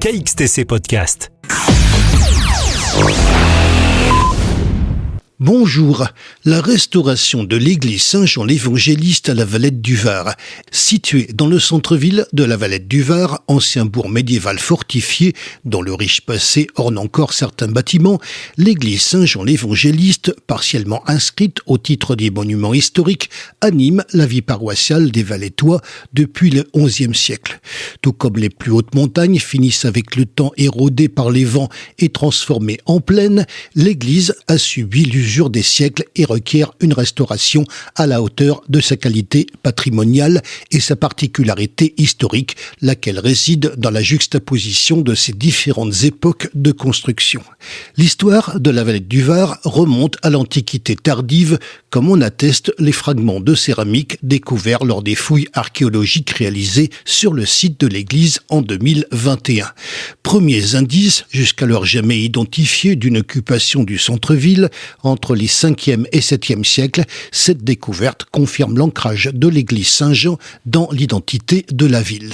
KXTC Podcast. Bonjour, la restauration de l'église Saint-Jean l'Évangéliste à la Valette du Var. Située dans le centre-ville de la Valette du Var, ancien bourg médiéval fortifié dont le riche passé orne encore certains bâtiments, l'église Saint-Jean l'Évangéliste, partiellement inscrite au titre des monuments historiques, anime la vie paroissiale des Valettois depuis le XIe siècle. Tout comme les plus hautes montagnes finissent avec le temps érodées par les vents et transformées en plaine, l'église a subi l'usure des siècles et requiert une restauration à la hauteur de sa qualité patrimoniale et sa particularité historique, laquelle réside dans la juxtaposition de ces différentes époques de construction. L'histoire de la Valette du Var remonte à l'Antiquité tardive, comme en attestent les fragments de céramique découverts lors des fouilles archéologiques réalisées sur le site de l'église en 2021. Premiers indices, jusqu'alors jamais identifiés, d'une occupation du centre-ville entre les 5e et 7e siècles, cette découverte confirme l'ancrage de l'église Saint-Jean dans l'identité de la ville.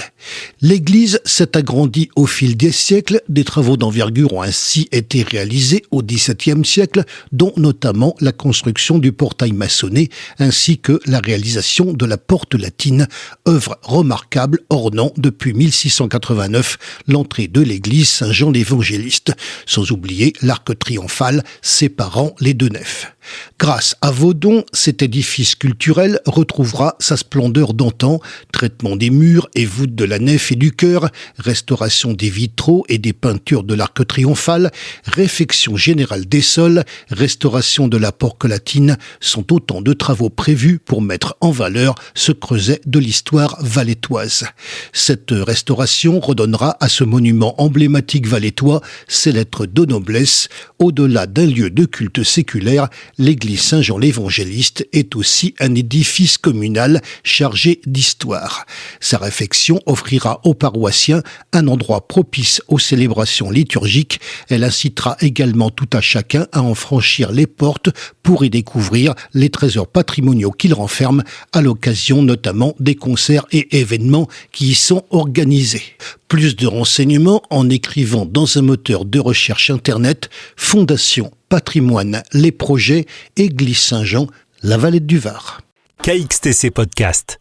L'église s'est agrandie au fil des siècles, des travaux d'envergure ont ainsi été réalisés au XVIIe siècle, dont notamment la construction du portail maçonné ainsi que la réalisation de la porte latine, œuvre remarquable ornant depuis 1689 l'entrée de l'église Saint-Jean l'Évangéliste, sans oublier l'arc triomphal séparant les deux nefs. Grâce à vos dons, cet édifice culturel retrouvera sa splendeur d'antan, traitement des murs et voûtes de la nef et du chœur, restauration des vitraux et des peintures de l'arc triomphal, réfection générale des sols, restauration de la porte latine sont autant de travaux prévus pour mettre en valeur ce creuset de l'histoire valettoise. Cette restauration redonnera à ce monument emblématique valettois ses lettres de noblesse. Au-delà d'un lieu de culte séculaire, l'église Saint-Jean l'Évangéliste est aussi un édifice communal chargé d'histoire. Sa réfection offrira aux paroissiens un endroit propice aux célébrations liturgiques. Elle incitera également tout à chacun à en franchir les portes pour y découvrir les trésors patrimoniaux qu'il renferme, à l'occasion notamment des concerts et événements qui y sont organisés. Plus de renseignements en écrivant dans un moteur de recherche internet Fondation Patrimoine les projets Église Saint-Jean, la Valette du Var. KXTC Podcast.